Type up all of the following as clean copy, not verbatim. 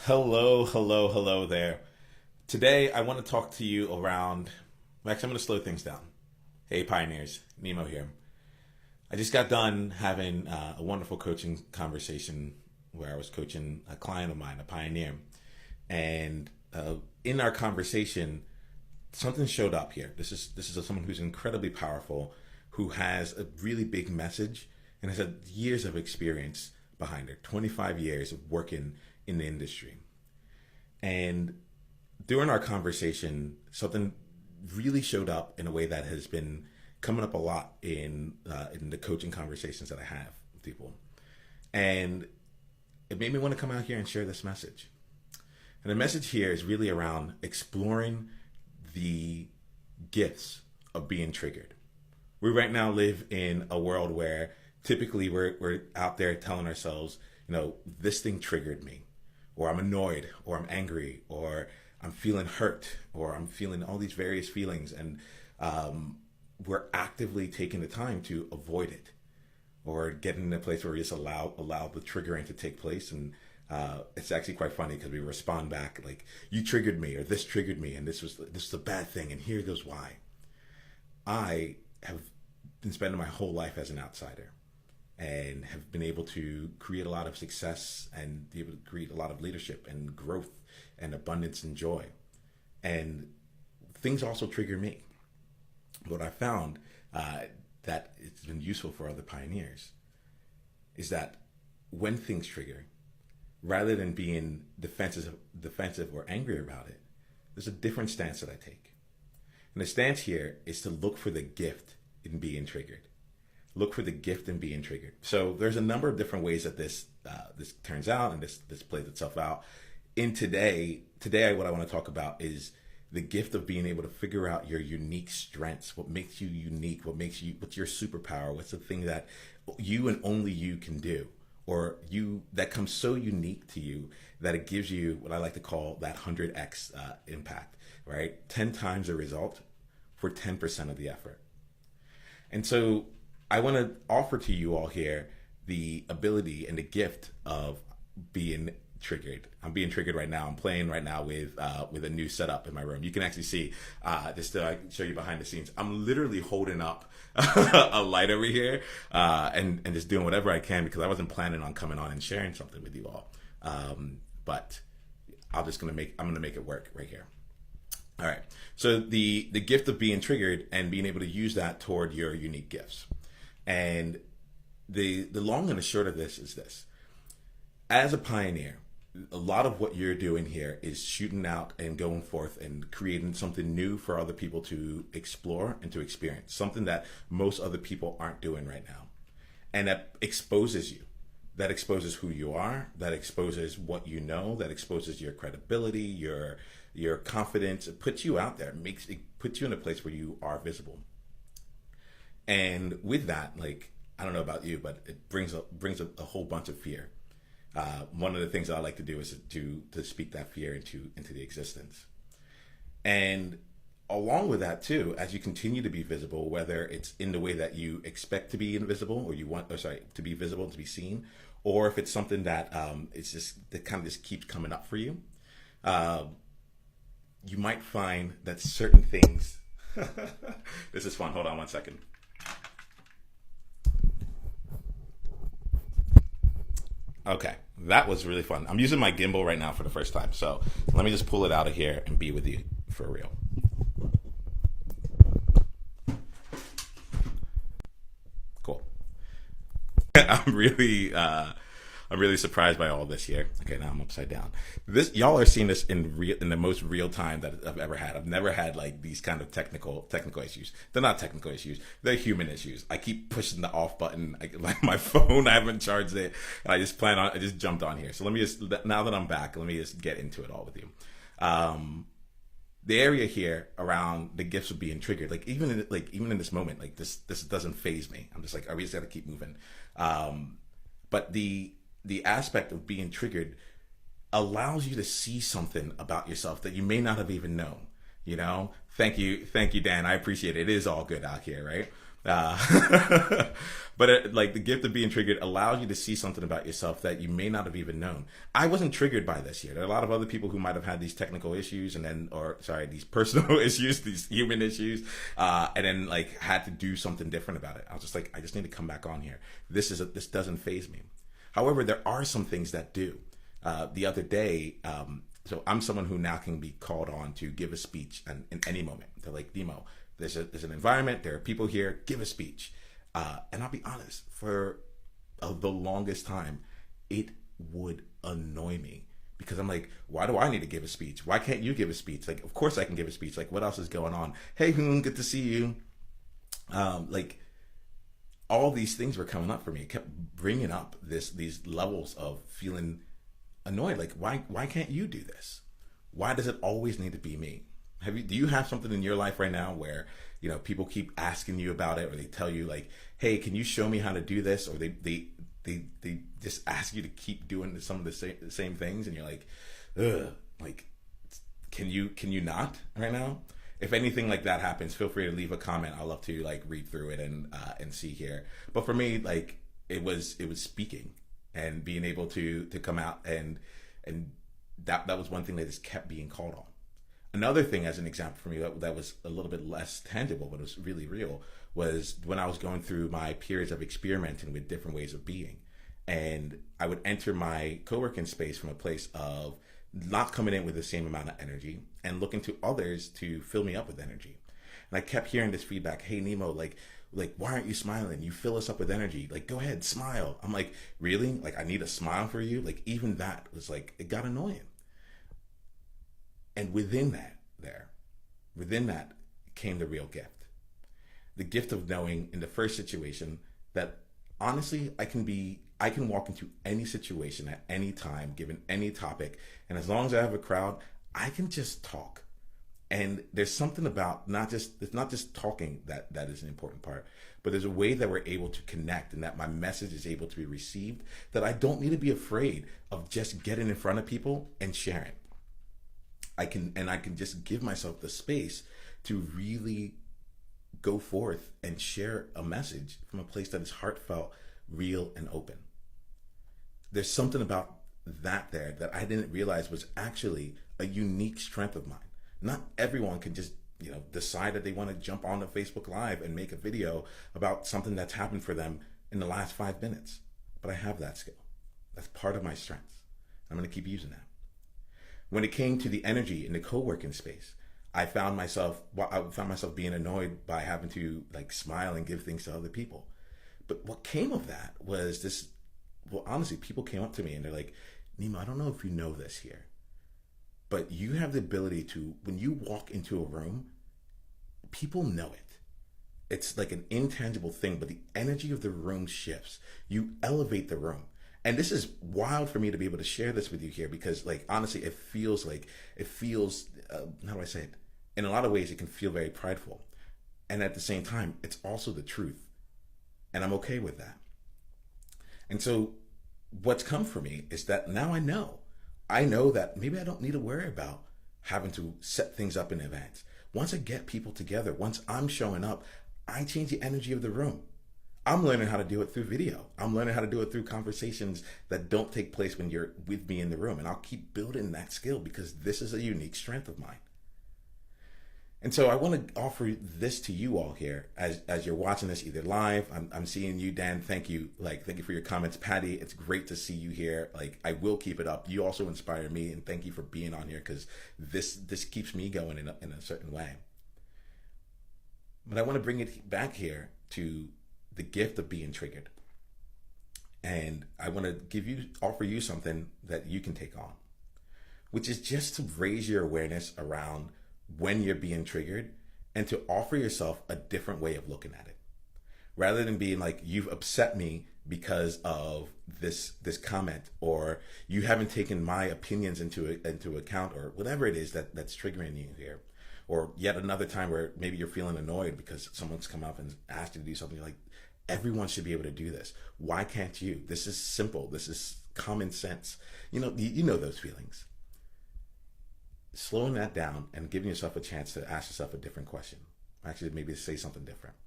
Hello, hello, hello there. Today I want to talk to you around. Actually, I'm going to slow things down. Hey, pioneers, Nemo here. I just got done having a wonderful coaching conversation where I was coaching a client of mine, a pioneer, and in our conversation, something showed up here. This is someone who's incredibly powerful, who has a really big message and has had years of experience behind her, 25 years of working in the industry. And during our conversation, something really showed up in a way that has been coming up a lot in the coaching conversations that I have with people, and it made me want to come out here and share this message. And the message here is really around exploring the gifts of being triggered. We right now live in a world where typically we're out there telling ourselves, this thing triggered me, or I'm annoyed, or I'm angry, or I'm feeling hurt, or I'm feeling all these various feelings, and we're actively taking the time to avoid it, or getting in a place where we just allow the triggering to take place. And it's actually quite funny because we respond back like, "You triggered me," or "This triggered me," and this is a bad thing, and here goes why. I have been spending my whole life as an outsider, and have been able to create a lot of success and be able to create a lot of leadership and growth and abundance and joy. And things also trigger me. What I found that it's been useful for other pioneers is that when things trigger, rather than being defensive or angry about it, there's a different stance that I take. And the stance here is to look for the gift in being triggered. Look for the gift in being triggered. So there's a number of different ways that this turns out, and this plays itself out. In today, what I want to talk about is the gift of being able to figure out your unique strengths, what makes you unique, what's your superpower, what's the thing that you and only you can do, or that comes so unique to you that it gives you what I like to call that 100x impact, right? 10 times the result for 10% of the effort. And so I want to offer to you all here the ability and the gift of being triggered. I'm being triggered right now. I'm playing right now with a new setup in my room. You can actually see just to show you behind the scenes. I'm literally holding up a light over here and just doing whatever I can because I wasn't planning on coming on and sharing something with you all. But I'm gonna make it work right here. All right. So the gift of being triggered and being able to use that toward your unique gifts. And the long and the short of this is this. As a pioneer, a lot of what you're doing here is shooting out and going forth and creating something new for other people to explore and to experience, something that most other people aren't doing right now. And that exposes you. That exposes who you are, that exposes what you know, that exposes your credibility, your confidence. It puts you out there, it puts you in a place where you are visible. And with that, like, I don't know about you, but it brings a whole bunch of fear. One of the things that I like to do is to speak that fear into the existence. And along with that too, as you continue to be visible, whether it's in the way that you expect to be invisible, or to be visible, to be seen, or if it's something that that kind of just keeps coming up for you, you might find that certain things. This is fun. Hold on one second. Okay, that was really fun. I'm using my gimbal right now for the first time, so let me just pull it out of here and be with you for real. Cool. I'm really surprised by all this here. Okay, now I'm upside down. Y'all are seeing this in the most real time that I've ever had. I've never had like these kind of technical issues. They're not technical issues. They're human issues. I keep pushing the off button. Like my phone, I haven't charged it, and I just jumped on here. So now that I'm back, let me just get into it all with you. The area here around the gifts of being triggered, even in this moment, like this doesn't faze me. I'm just like, we just got to keep moving. But the aspect of being triggered allows you to see something about yourself that you may not have even known. Thank you, Dan. I appreciate it. It is all good out here, right? But like the gift of being triggered allows you to see something about yourself that you may not have even known. I wasn't triggered by this here. There are a lot of other people who might have had these technical issues these personal issues, these human issues, and then like had to do something different about it. I was just like, I just need to come back on here. This doesn't faze me. However, there are some things that do. The other day, so I'm someone who now can be called on to give a speech in any moment. They're like, Nemo, there's an environment, there are people here, give a speech. And I'll be honest, for the longest time, it would annoy me because I'm like, why do I need to give a speech? Why can't you give a speech? Like, of course I can give a speech. Like, what else is going on? Hey, good to see you. Like, all these things were coming up for me. It kept bringing up these levels of feeling annoyed. Like, why can't you do this? Why does it always need to be me? Do you have something in your life right now where, you know, people keep asking you about it, or they tell you like, hey, can you show me how to do this? Or they just ask you to keep doing some of the same things, and you're like, ugh, like, can you not right now? If anything like that happens, feel free to leave a comment. I'd love to like read through it and see here. But for me, like, it was speaking and being able to come out and that was one thing that just kept being called on. Another thing, as an example for me, that was a little bit less tangible, but it was really real, was when I was going through my periods of experimenting with different ways of being. And I would enter my co-working space from a place of not coming in with the same amount of energy and looking to others to fill me up with energy. And I kept hearing this feedback, hey, Nemo, like, why aren't you smiling? You fill us up with energy. Like, go ahead, smile. I'm like, really? Like, I need a smile for you? Like, even that was like, it got annoying. And within that came the real gift. The gift of knowing in the first situation that honestly, I can walk into any situation at any time, given any topic. And as long as I have a crowd, I can just talk. And there's something about it's not just talking that is an important part, but there's a way that we're able to connect and that my message is able to be received, that I don't need to be afraid of just getting in front of people and sharing. I can just give myself the space to really go forth and share a message from a place that is heartfelt, real, and open. There's something about that there that I didn't realize was actually a unique strength of mine. Not everyone can just, you know, decide that they want to jump on a Facebook Live and make a video about something that's happened for them in the last 5 minutes. But I have that skill. That's part of my strengths. I'm going to keep using that. When it came to the energy in the co-working space, I found myself being annoyed by having to like smile and give things to other people. But what came of that was this, well, honestly, people came up to me and they're like, Nemo, I don't know if you know this here, but you have the ability to, when you walk into a room, people know it. It's like an intangible thing, but the energy of the room shifts. You elevate the room. And this is wild for me to be able to share this with you here because, like, honestly, it feels, how do I say it? In a lot of ways, it can feel very prideful. And at the same time, it's also the truth. And I'm okay with that. And so what's come for me is that now I know that maybe I don't need to worry about having to set things up in advance. Once I get people together, once I'm showing up, I change the energy of the room. I'm learning how to do it through video. I'm learning how to do it through conversations that don't take place when you're with me in the room. And I'll keep building that skill because this is a unique strength of mine. And so I want to offer this to you all here as you're watching this either live. I'm seeing you, Dan. Thank you. Thank you for your comments. Patty, it's great to see you here. I will keep it up. You also inspire me, and thank you for being on here because this keeps me going in a certain way. But I want to bring it back here to the gift of being triggered. And I want to offer you something that you can take on, which is just to raise your awareness around when you're being triggered and to offer yourself a different way of looking at it. Rather than being like, you've upset me because of this comment, or you haven't taken my opinions into account, or whatever it is that's triggering you here. Or yet another time where maybe you're feeling annoyed because someone's come up and asked you to do something. You're like, everyone should be able to do this. Why can't you? This is simple. This is common sense. You know those feelings. Slowing that down and giving yourself a chance to ask yourself a different question. Actually, maybe say something different.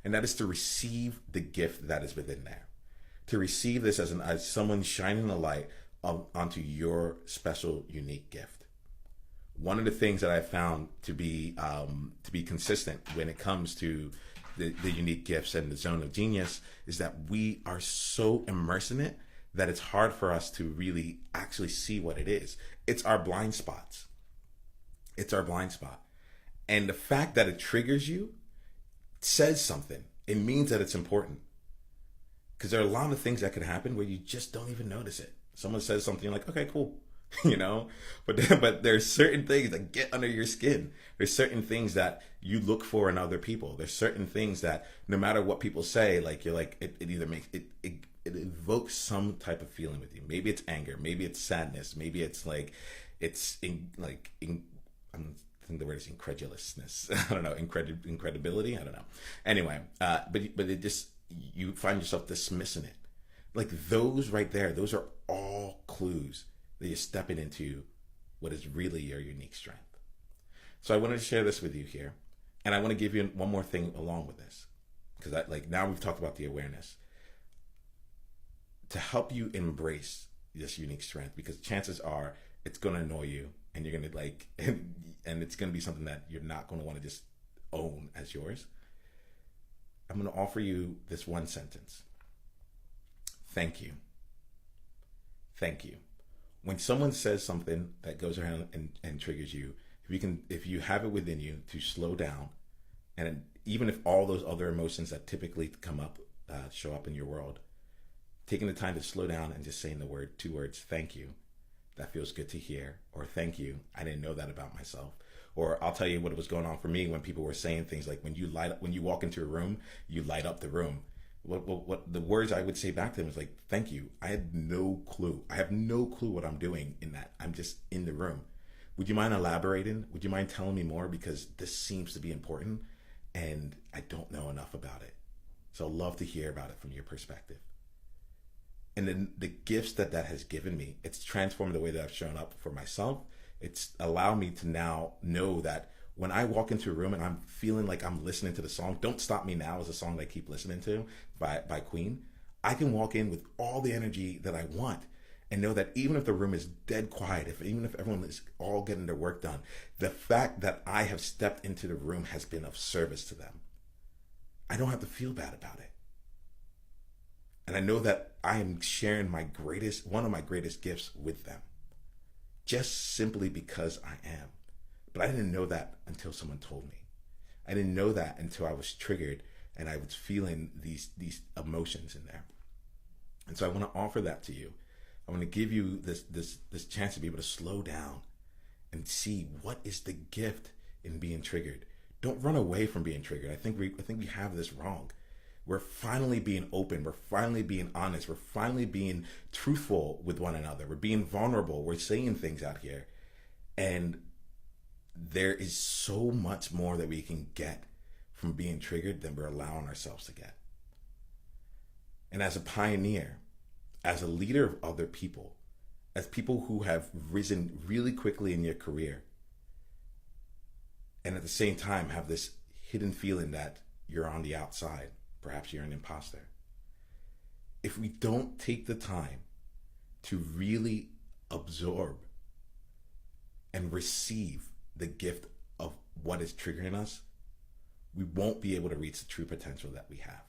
and that is to receive the gift that is within there. To receive this as someone shining a light onto your special, unique gift. One of the things that I found to be consistent when it comes to the unique gifts and the zone of genius is that we are so immersed in it that it's hard for us to really actually see what it is. It's our blind spots. It's our blind spot. And the fact that it triggers you says something. It means that it's important. Because there are a lot of things that could happen where you just don't even notice it. Someone says something, you're like, okay, cool. But there's certain things that get under your skin. There's certain things that you look for in other people. There's certain things that no matter what people say, like you're like, it either makes it evokes some type of feeling with you. Maybe it's anger, maybe it's sadness, maybe it's like I think the word is incredulousness. I don't know, incredibility. I don't know. Anyway, but it just, you find yourself dismissing it. Like those right there, those are all clues that you're stepping into what is really your unique strength. So I wanted to share this with you here, and I want to give you one more thing along with this, because now we've talked about the awareness to help you embrace this unique strength, because chances are it's going to annoy you, and you're going to and it's going to be something that you're not going to want to just own as yours. I'm going to offer you this one sentence. Thank you. Thank you. When someone says something that goes around and triggers you, if you have it within you to slow down, and even if all those other emotions that typically come up, show up in your world, taking the time to slow down and just saying two words, thank you. That feels good to hear. Or thank you. I didn't know that about myself. Or I'll tell you what was going on for me when people were saying things like, when you walk into a room, you light up the room. What the words I would say back to them was like, thank you. I had no clue. I have no clue what I'm doing in that. I'm just in the room. Would you mind elaborating? Would you mind telling me more? Because this seems to be important and I don't know enough about it. So I'd love to hear about it from your perspective. And then the gifts that has given me, it's transformed the way that I've shown up for myself. It's allowed me to now know that when I walk into a room and I'm feeling like I'm listening to the song, Don't Stop Me Now is a song that I keep listening to by Queen. I can walk in with all the energy that I want and know that even if the room is dead quiet, even if everyone is all getting their work done, the fact that I have stepped into the room has been of service to them. I don't have to feel bad about it. And I know that I am sharing one of my greatest gifts with them, just simply because I am. But I didn't know that until someone told me. I didn't know that until I was triggered and I was feeling these emotions in there. And so I want to offer that to you. I want to give you this chance to be able to slow down and see what is the gift in being triggered. Don't run away from being triggered. I think we have this wrong. We're finally being open. We're finally being honest. We're finally being truthful with one another. We're being vulnerable. We're saying things out here. And there is so much more that we can get from being triggered than we're allowing ourselves to get. And as a pioneer, as a leader of other people, as people who have risen really quickly in your career, and at the same time have this hidden feeling that you're on the outside, perhaps you're an imposter. If we don't take the time to really absorb and receive the gift of what is triggering us, we won't be able to reach the true potential that we have.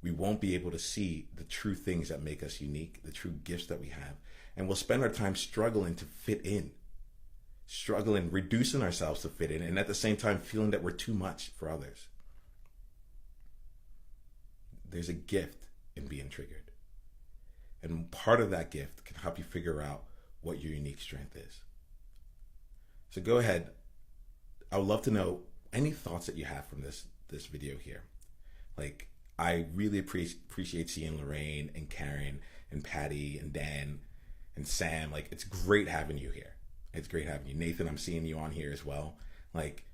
We won't be able to see the true things that make us unique, the true gifts that we have. And we'll spend our time struggling to fit in, reducing ourselves to fit in, and at the same time feeling that we're too much for others. There's a gift in being triggered. And part of that gift can help you figure out what your unique strength is. So go ahead. I would love to know any thoughts that you have from this video here. Like, I really appreciate seeing Lorraine and Karen and Patty and Dan and Sam. Like, it's great having you here. It's great having you. Nathan, I'm seeing you on here as well. Like,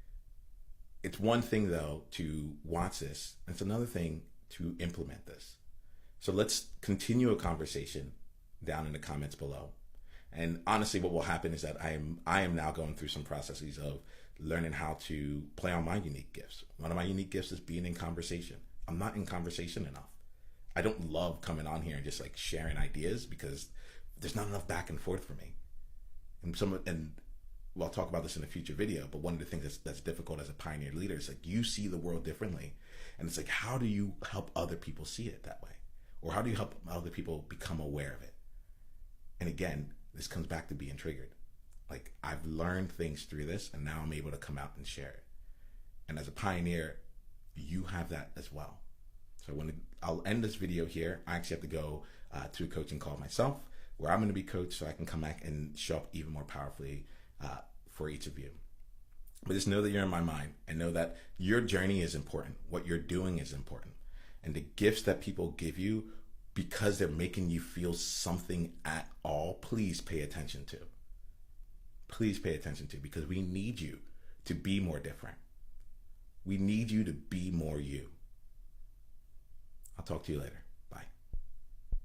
it's one thing though to watch this. It's another thing to implement this. So let's continue a conversation down in the comments below. And honestly, what will happen is that I am now going through some processes of learning how to play on my unique gifts. One of my unique gifts is being in conversation. I'm not in conversation enough. I don't love coming on here and just like sharing ideas because there's not enough back and forth for me. And we'll talk about this in a future video, but one of the things that's difficult as a pioneer leader is like you see the world differently. And it's like, how do you help other people see it that way? Or how do you help other people become aware of it? And again, this comes back to being triggered. Like I've learned things through this and now I'm able to come out and share it. And as a pioneer, you have that as well. So I'll end this video here. I actually have to go to a coaching call myself where I'm going to be coached so I can come back and show up even more powerfully for each of you. But just know that you're in my mind and know that your journey is important. What you're doing is important. And the gifts that people give you because they're making you feel something at all, please pay attention to. Please pay attention to, because we need you to be more different. We need you to be more you. I'll talk to you later.